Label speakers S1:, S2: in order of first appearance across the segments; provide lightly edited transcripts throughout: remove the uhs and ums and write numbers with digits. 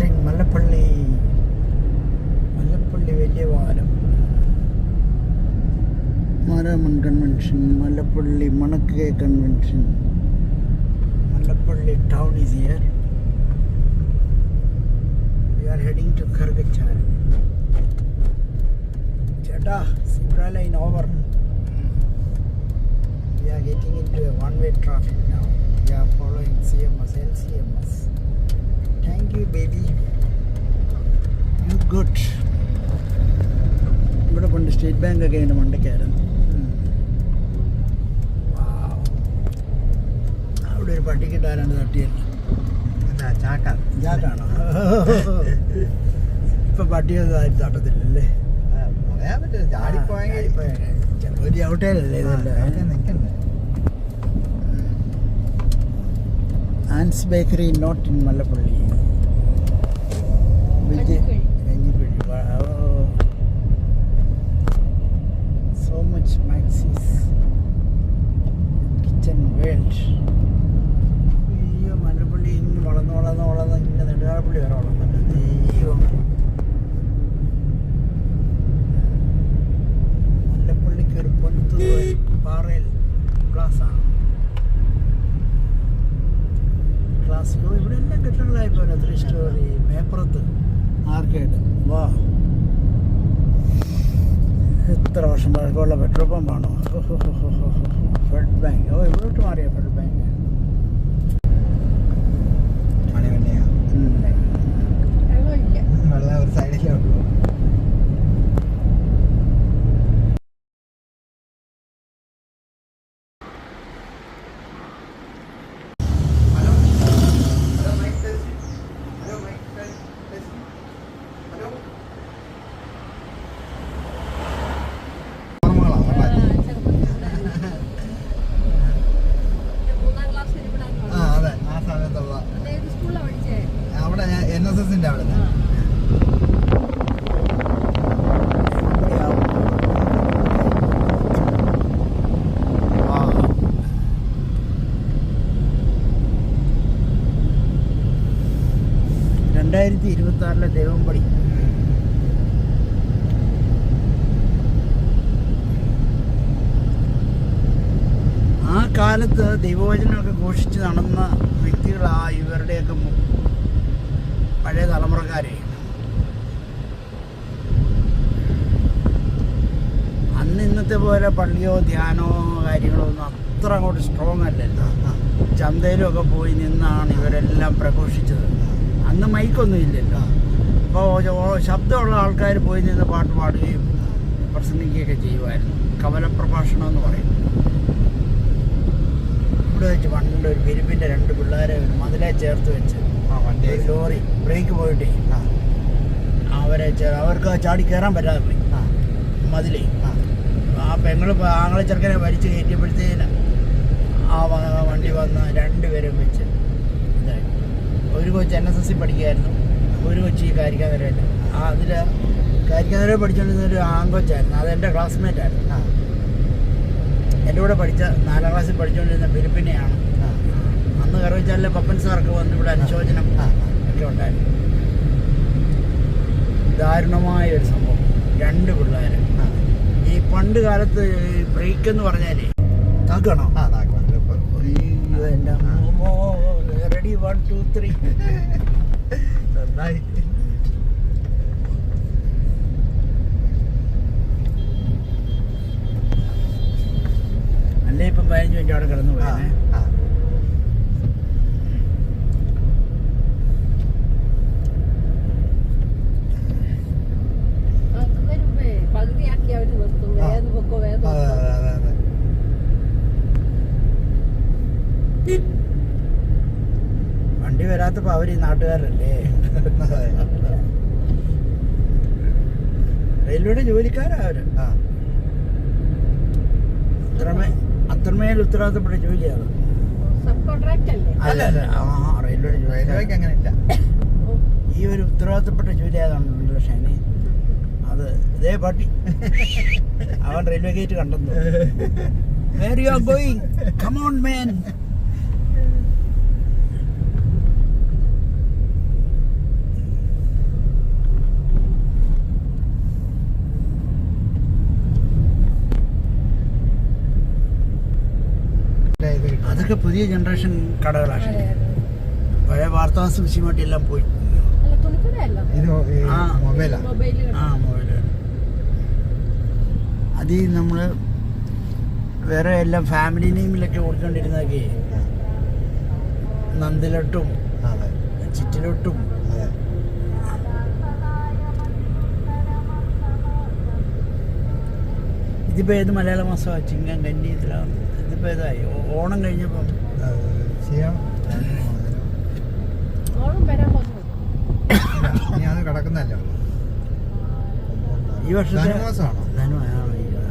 S1: Junction, Mallappally വലിയ പാലം, Maramon convention, Mallappally മണക്കെ convention, Mallappally town is here. We are heading to Khargachar. ചേട്ടാ, Zebra line over. We are getting into a one-way traffic now. We are following CMS, LCMS. Thank you, baby. You good. ഇവിടെ പണ്ട് state bank ഒക്കെ അതിൻ്റെ മണ്ടയ്ക്കായിരുന്നു. അവിടെ ഒരു പട്ടിക്കിട്ടാരാണ് തട്ടിയല്ലോ. ചാക്കാണോ? ഇപ്പൊ പട്ടിയൊന്നും ആരും തട്ടത്തില്ലല്ലേ? ഒരു ചവിട്ടേലല്ലേ ഇതല്ലേ? Ann's bakery not in Mallappally. So much Maxis kitchen world. അയ്യോ, മല്ലപ്പള്ളി ഇങ്ങനെ വളർന്ന് ഇങ്ങനെ നെടുകാപ്പള്ളി വരെ വളർന്നുണ്ട്. അയ്യോ, മല്ലപ്പള്ളിക്ക് ഒരു പൊൻതു പാറയിൽ പ്ലാസ ക്ലാസിക്കോ. ഇവിടെ എല്ലാം കെട്ടിടങ്ങളായിപ്പോലെ 3 സ്റ്റോറി. മേപ്പുറത്ത് ആർക്കേഡ്. വാ, എത്ര വർഷം പഴക്കമുള്ള പെട്രോൾ പമ്പാണോ? Fed bank. ഇവിടോട്ട് മാറിയ ഫെഡ് ബാങ്ക്. വെള്ളം ഒരു സൈഡിലേ ഉള്ളൂ. അവിടെ NSSന്റെ അവിടെ ലെ ദേവമ്പടി. ആ കാലത്ത് ദൈവവചനമൊക്കെ ഘോഷിച്ച് നടന്ന വ്യക്തികളാ ഇവരുടെയൊക്കെ പഴയ തലമുറക്കാരെ. അന്ന് ഇന്നത്തെ പോലെ പള്ളിയോ ധ്യാനോ കാര്യങ്ങളോ ഒന്നും അത്ര അങ്ങോട്ട് സ്ട്രോങ് അല്ലല്ലോ. ചന്തയിലൊക്കെ പോയി നിന്നാണ് ഇവരെല്ലാം പ്രഘോഷിച്ചത്. അന്ന് മൈക്കൊന്നും ഇല്ലല്ലോ. അപ്പോൾ ശബ്ദമുള്ള ആൾക്കാർ പോയി നിന്ന് പാട്ട് പാടുകയും പ്രസംഗിക്കുകയൊക്കെ ചെയ്യുമായിരുന്നു. കവലപ്രഭാഷണം എന്ന് പറയും. ഇവിടെ വെച്ച് പണ്ട് ഒരു പിരിപ്പിൻ്റെ 2 പിള്ളേരെ മതിലെ ചേർത്ത് വെച്ച് ലോറി ബ്രേക്ക് പോയിട്ടേ അവർക്ക് ചാടി കയറാൻ പറ്റാതെ പോയി മതിലേ. ആ ആങ്ങളെ ചെറുക്കനെ വലിച്ചു കയറ്റിയപ്പോഴത്തേന് ആ വണ്ടി വന്ന് 2 പേരും വെച്ച് ഇതായി. ഒരു കൊച്ച് NSS പഠിക്കുകയായിരുന്നു, ഒരു കൊച്ച് ഈ കാരിക്കാനരയില്ല. അതിൽ കാരിക്കാനര പഠിച്ചുകൊണ്ടിരുന്നൊരു ആങ്കൊച്ചായിരുന്നു. അതെൻ്റെ ക്ലാസ്മേറ്റായിരുന്നു. എൻ്റെ കൂടെ പഠിച്ച 4ാം ക്ലാസ്സിൽ പഠിച്ചുകൊണ്ടിരുന്ന പിരിപ്പിനെയാണ്. അന്ന് കറുവച്ചാലിലെ പപ്പൻ സാർക്ക് വന്ന് ഇവിടെ അനുശോചനം ഒക്കെ ഉണ്ടായിരുന്നു. ദാരുണമായ ഒരു സംഭവം. 2 പിള്ളേർ. ഈ പണ്ട് കാലത്ത് ബ്രേക്ക് എന്ന് പറഞ്ഞാലേ താക്കണോ? എൻ്റെ റെഡി 1 2 3 അല്ലേ ഇപ്പം 15 മിനിറ്റ് അവിടെ കിടന്നു പോയേ. വണ്ടി വരാത്തപ്പോ അവര് ഈ നാട്ടുകാരല്ലേ? റെയിൽവേയുടെ ജോലിക്കാരാ അവര്. അത്രമേൽ ഉത്തരവാദിത്തപ്പെട്ട ജോലിയാണ്. റെയിൽവേക്ക് അങ്ങനെ ഇല്ല. ഈ ഒരു ഉത്തരവാദിത്തപ്പെട്ട ജോലി ആയതാണല്ലോ ഷൈനി. അത് ഇതേ പാട്ടി അവൻ റെയിൽവേ ഗേറ്റ് കണ്ടെന്നു. Where you are going? Come on, man. പുതിയ ജനറേഷൻ കടകളാണ്. പഴയ വാർത്താ സൂചിമാട്ടി എല്ലാം പോയി.
S2: ഇത്
S1: ആ
S2: മൊബൈലാണ്.
S1: മൊബൈലാണ്. അത് നമ്മൾ വേറെ എല്ലാം ഫാമിലി നെയിമിലൊക്കെ കൊടുത്തോണ്ടിരുന്നതൊക്കെ നന്ദിലൊട്ടും
S2: അതെ
S1: ചിറ്റിലൊട്ടും.
S2: അതെ.
S1: ഇതിപ്പോ ഏത് മലയാള മാസമാണ്? ചിങ്ങം കന്നി ഇതിലാണ്. ഇതിപ്പോ ഏതായി? ഓണം കഴിഞ്ഞപ്പം
S2: ചെയ്യാം. ഇനി അത് കിടക്കുന്നല്ലോ
S1: ഈ വർഷത്തെ
S2: ധനുമാസമാണോ?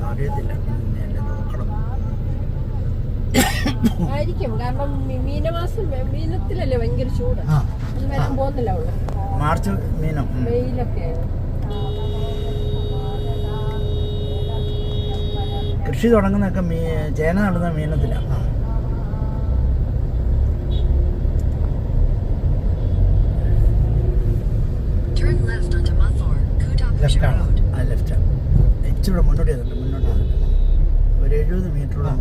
S1: അറിയത്തില്ല, നോക്കണം.
S3: ആയിരിക്കും, കാരണം മീനമാസം മീനത്തിലല്ലേ ഭയങ്കര ചൂട്. അത് വരാൻ പോകുന്നില്ല അവിടെ.
S1: മാർച്ച് മീനം
S3: വെയിലൊക്കെ.
S1: കൃഷി തുടങ്ങുന്നൊക്കെ ചേന നടുന്ന മീനത്തിലാണ്.
S2: ലെഫ്റ്റാണോ?
S1: ലെഫ്റ്റ്. ഇച്ചിരി മുന്നോട്ട് ചെയ്തിട്ടുണ്ട്. മുന്നോട്ട് ഒരു 70 മീറ്ററോളം.